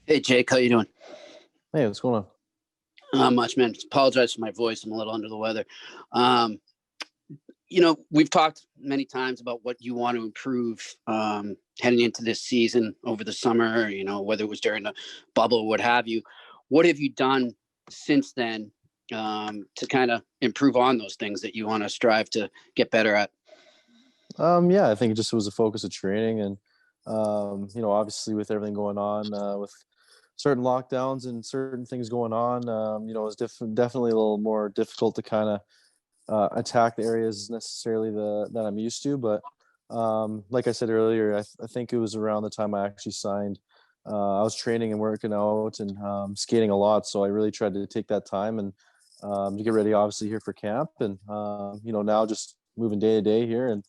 Hey Jake, how you doing? Hey, what's going on? Not much, man. Apologize for my voice. I'm a little under the weather. Um, we've talked many times about what you want to improve heading into this season over the summer, whether it was during the bubble or what have you. What have you done since then to kind of improve on those things that you want to strive to get better at? Yeah, I think it just was a focus of training and, obviously with everything going on with certain lockdowns and certain things going on, it was definitely a little more difficult to kind of attack the areas necessarily that I'm used to. But like I said earlier, I think it was around the time I actually signed. I was training and working out and skating a lot, so I really tried to take that time and to get ready, obviously here for camp, and now just moving day to day here and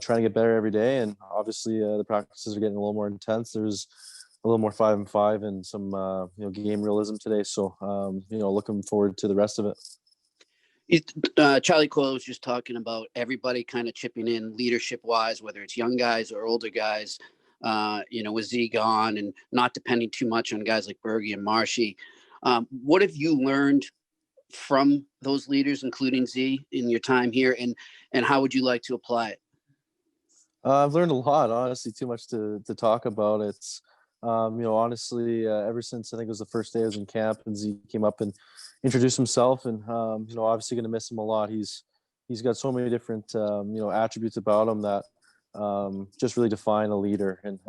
trying to get better every day. And obviously the practices are getting a little more intense. There's a little more 5-on-5 and some game realism today. So looking forward to the rest of it. Charlie Coyle was just talking about everybody kind of chipping in leadership wise, whether it's young guys or older guys, with Z gone and not depending too much on guys like Bergie and Marshy. What have you learned from those leaders, including Z, in your time here, and how would you like to apply it? I've learned a lot, honestly, too much to talk about. It's, honestly, ever since I think it was the first day I was in camp and Z came up and introduced himself, and, obviously going to miss him a lot. He's got so many different, attributes about him that just really define a leader. And,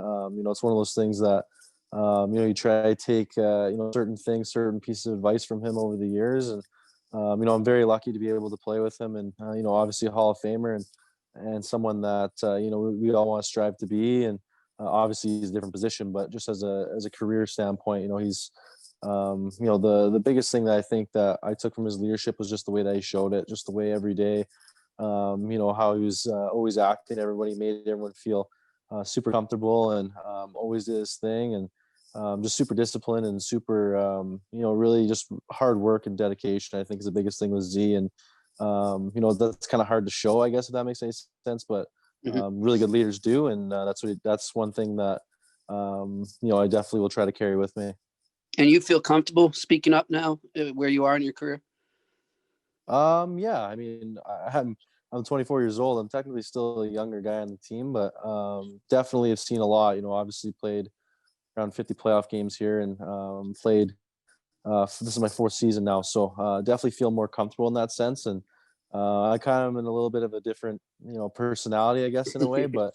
it's one of those things that, you try to take, certain things, certain pieces of advice from him over the years. And, I'm very lucky to be able to play with him and, obviously a Hall of Famer and someone that, we all want to strive to be. And obviously he's a different position, but just as a career standpoint, he's, the biggest thing that I think that I took from his leadership was just the way that he showed it, just the way every day, how he was always acting. Everybody made everyone feel super comfortable and always did his thing, and just super disciplined and super, really just hard work and dedication, I think is the biggest thing with Z. And, that's kind of hard to show, I guess, if that makes any sense, but really good leaders do. And that's one thing that, I definitely will try to carry with me. And you feel comfortable speaking up now where you are in your career? Yeah, I mean, I'm 24 years old. I'm technically still a younger guy on the team, but definitely have seen a lot. Obviously played around 50 playoff games here and played. This is my fourth season now, so definitely feel more comfortable in that sense. And I kind of am in a little bit of a different, personality, I guess, in a way. But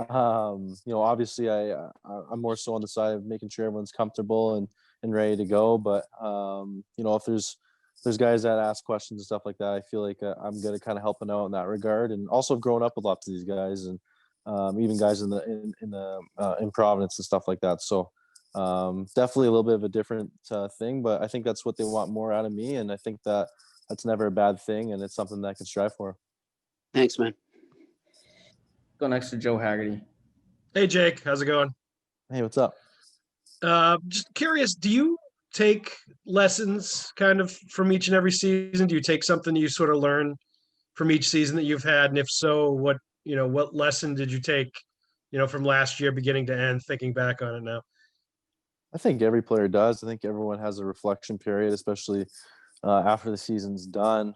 obviously I'm more so on the side of making sure everyone's comfortable and ready to go. But if there's guys that ask questions and stuff like that, I feel like I'm good at kind of helping out in that regard. And also have grown up with lots of these guys and even guys in Providence and stuff like that. So definitely a little bit of a different thing, but I think that's what they want more out of me, and I think that's never a bad thing, and it's something that I can strive for. Thanks, man. Go next to Joe Haggerty. Hey Jake, how's it going? Hey, what's up? Just curious, do you take lessons kind of from each and every season? Do you take something you sort of learn from each season that you've had, and if so, what lesson did you take from last year beginning to end, thinking back on it now? I think every player does. I think everyone has a reflection period, especially after the season's done,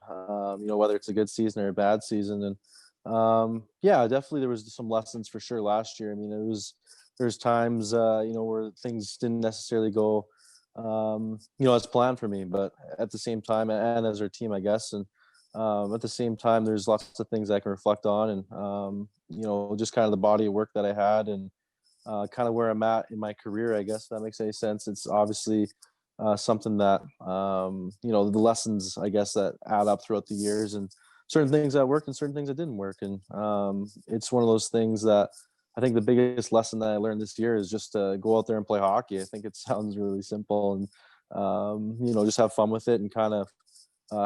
whether it's a good season or a bad season. And yeah, definitely there was some lessons for sure last year. I mean, there's times, where things didn't necessarily go, as planned for me, but at the same time, and as our team, I guess. And at the same time, there's lots of things I can reflect on and, just kind of the body of work that I had and kind of where I'm at in my career, I guess, if that makes any sense. It's obviously something that, the lessons, I guess, that add up throughout the years and certain things that worked and certain things that didn't work. And it's one of those things that I think the biggest lesson that I learned this year is just to go out there and play hockey. I think it sounds really simple and, just have fun with it and kind of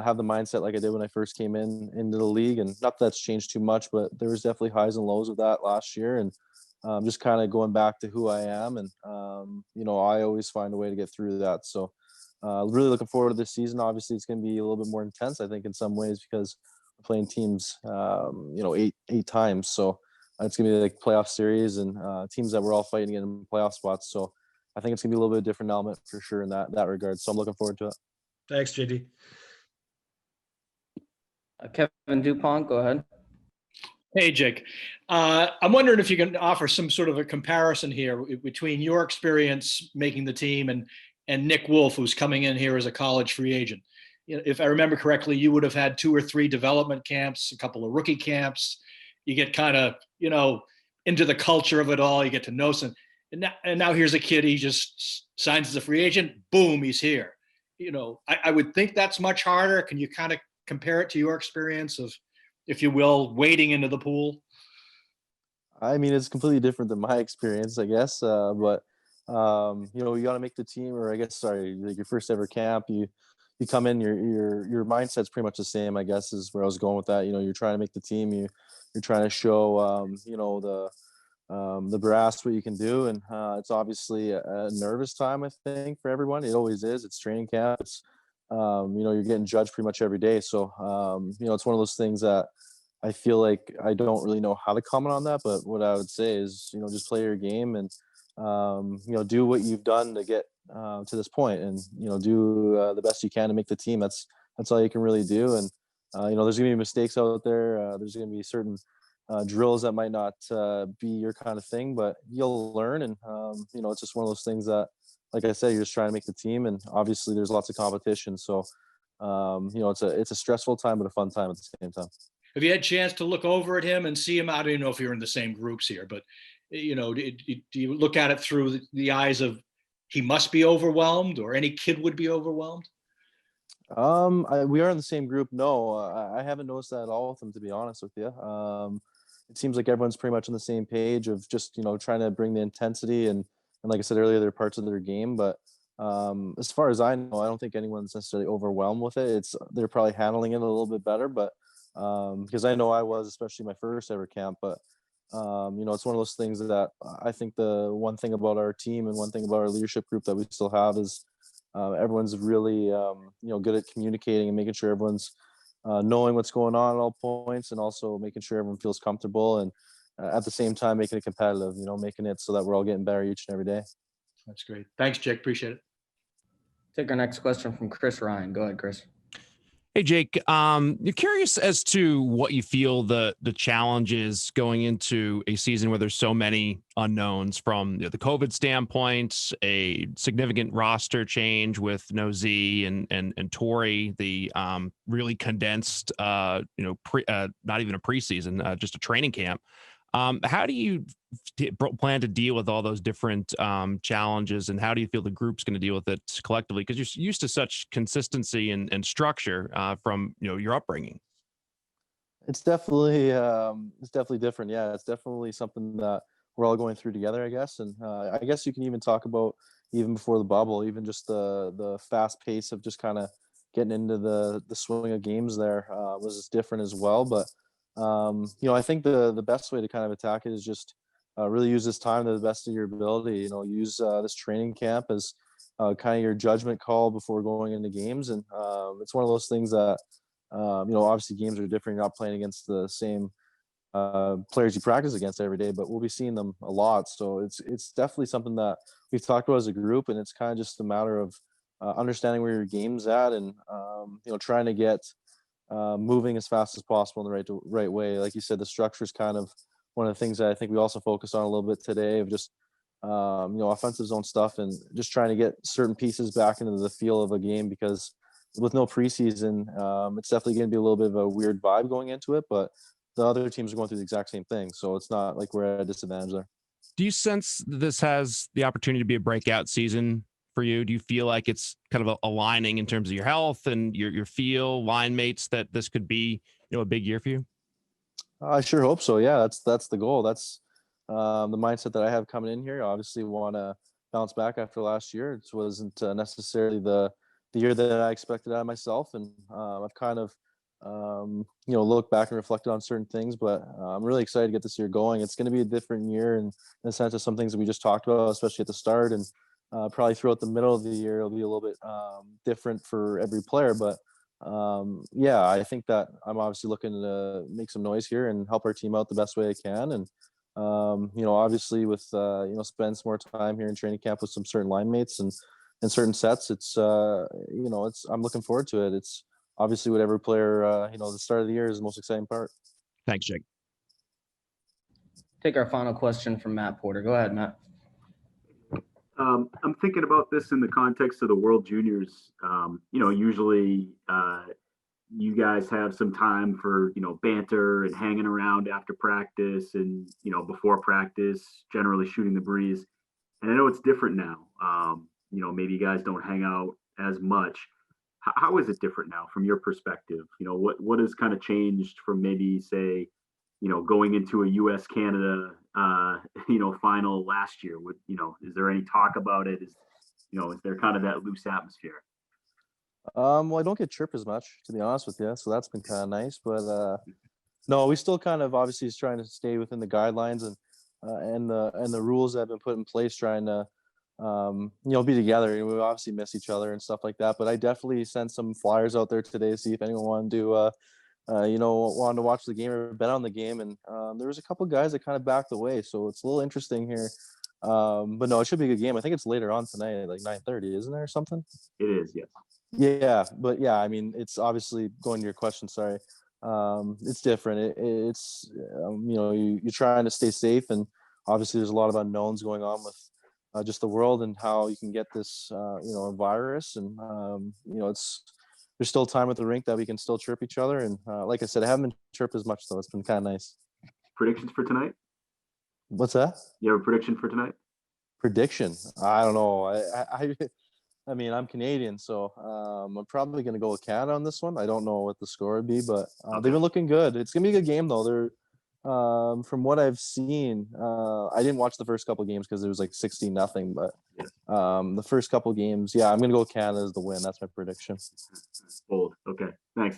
have the mindset like I did when I first came into the league. And not that that's changed too much, but there was definitely highs and lows of that last year. And just kind of going back to who I am. And, I always find a way to get through that. So really looking forward to this season. Obviously, it's going to be a little bit more intense, I think, in some ways, because we're playing teams, eight times. So it's going to be like playoff series and teams that we're all fighting in playoff spots. So I think it's gonna be a little bit different element for sure in that regard. So I'm looking forward to it. Thanks, JD. Kevin Dupont, go ahead. Hey, Jake. I'm wondering if you can offer some sort of a comparison here between your experience making the team and Nick Wolf, who's coming in here as a college free agent. You know, if I remember correctly, you would have had 2 or 3 development camps, a couple of rookie camps. You get kind of, into the culture of it all. You get to know some. And now here's a kid, he just signs as a free agent. Boom, he's here. I would think that's much harder. Can you kind of compare it to your experience of, if you will, wading into the pool? I mean, it's completely different than my experience, I guess. But you got to make the team, or I guess, sorry, like your first ever camp. You come in, your mindset's pretty much the same, I guess, is where I was going with that. You're trying to make the team. You're trying to show, the brass what you can do, and it's obviously a nervous time, I think, for everyone. It always is. It's training camp. It's you're getting judged pretty much every day. So it's one of those things that I feel like I don't really know how to comment on that, but what I would say is, just play your game and, do what you've done to get to this point, and, do the best you can to make the team. That's all you can really do. And, there's gonna be mistakes out there. There's gonna be certain drills that might not be your kind of thing, but you'll learn. And, it's just one of those things that, like I said, you're just trying to make the team, and obviously there's lots of competition. So, it's a stressful time, but a fun time at the same time. Have you had a chance to look over at him and see him? I don't even know if you're in the same groups here, but do you look at it through the eyes of he must be overwhelmed, or any kid would be overwhelmed? We are in the same group. No, I haven't noticed that at all with him, to be honest with you. It seems like everyone's pretty much on the same page of just, trying to bring the intensity and like I said earlier, they're parts of their game. But as far as I know, I don't think anyone's necessarily overwhelmed with it. They're probably handling it a little bit better, but because I know I was, especially my first ever camp. But it's one of those things that I think the one thing about our team and one thing about our leadership group that we still have is everyone's really good at communicating and making sure everyone's knowing what's going on at all points, and also making sure everyone feels comfortable, and at the same time making it competitive, making it so that we're all getting better each and every day. That's great. Thanks, Jake. Appreciate it. Take our next question from Chris Ryan. Go ahead, Chris. Hey, Jake. You're curious as to what you feel the challenge is going into a season where there's so many unknowns from the COVID standpoint, a significant roster change with no Z and Torrey, the really condensed, not even a preseason, just a training camp. How do you plan to deal with all those different challenges, and how do you feel the group's going to deal with it collectively? Because you're used to such consistency and structure from your upbringing. It's definitely different. Yeah, it's definitely something that we're all going through together, I guess. And I guess you can even talk about even before the bubble, even just the fast pace of just kind of getting into the swing of games there was different as well. But I think the best way to kind of attack it is just really use this time to the best of your ability. Use this training camp as kind of your judgment call before going into games. And it's one of those things that, obviously games are different. You're not playing against the same players you practice against every day, but we'll be seeing them a lot. So it's definitely something that we've talked about as a group, and it's kind of just a matter of understanding where your game's at, and trying to get moving as fast as possible in the right way. Like you said, the structure is kind of one of the things that I think we also focused on a little bit today, of just offensive zone stuff, and just trying to get certain pieces back into the feel of a game, because with no preseason, it's definitely going to be a little bit of a weird vibe going into it, but the other teams are going through the exact same thing. So it's not like we're at a disadvantage there. Do you sense this has the opportunity to be a breakout season for you? Do you feel like it's kind of aligning in terms of your health and your feel, line mates, that this could be, a big year for you? I sure hope so. Yeah, that's the goal. That's the mindset that I have coming in here. Obviously, we want to bounce back after last year. It wasn't necessarily the year that I expected out of myself, and I've kind of looked back and reflected on certain things, but I'm really excited to get this year going. It's going to be a different year in the sense of some things that we just talked about, especially at the start, and probably throughout the middle of the year, it'll be a little bit different for every player. But I think that I'm obviously looking to make some noise here and help our team out the best way I can. And Obviously with, spend some more time here in training camp with some certain line mates and certain sets, it's, I'm looking forward to it. It's obviously what every player, the start of the year is the most exciting part. Thanks, Jake. Take our final question from Matt Porter. Go ahead, Matt. I'm thinking about this in the context of the World Juniors. Usually you guys have some time for, banter and hanging around after practice and, before practice, generally shooting the breeze. And I know it's different now. Maybe you guys don't hang out as much. How is it different now from your perspective? What has kind of changed from maybe, say, going into a U.S. Canada, final last year? Is there any talk about it? Is there kind of that loose atmosphere? Well, I don't get chirped as much, to be honest with you, so that's been kind of nice. But no, we still kind of obviously is trying to stay within the guidelines and the rules that have been put in place, trying to be together. We obviously miss each other and stuff like that. But I definitely sent some flyers out there today to see if anyone wanted to wanted to watch the game or bet on the game, and there was a couple guys that kind of backed away, so it's a little interesting here. But no, it should be a good game. I think it's later on tonight at like 9:30, isn't there, or something? It is, yes. Yeah, but yeah, I mean, it's obviously going to your question. Sorry, it's different. It's you're trying to stay safe, and obviously there's a lot of unknowns going on with just the world and how you can get this virus, and there's still time at the rink that we can still chirp each other. And like I said, I haven't been chirped as much, though. It's been kind of nice. Predictions for tonight? What's that? You have a prediction for tonight? Prediction? I don't know. I mean, I'm Canadian, so I'm probably going to go with Canada on this one. I don't know what the score would be, but they've been looking good. It's going to be a good game, though. They're from what I've seen, I didn't watch the first couple games because it was like 16-0, but the first couple games, I'm going to go with Canada as the win. That's my prediction. Bold. Okay. Thanks.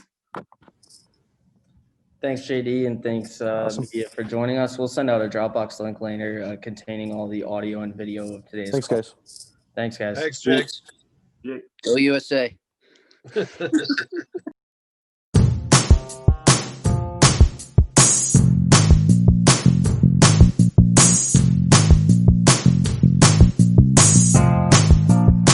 Thanks, JD, and thanks Awesome. Media for joining us. We'll send out a Dropbox link later containing all the audio and video of today's Thanks, call. guys. Thanks, guys. Thanks, Jake. Jake. Go USA.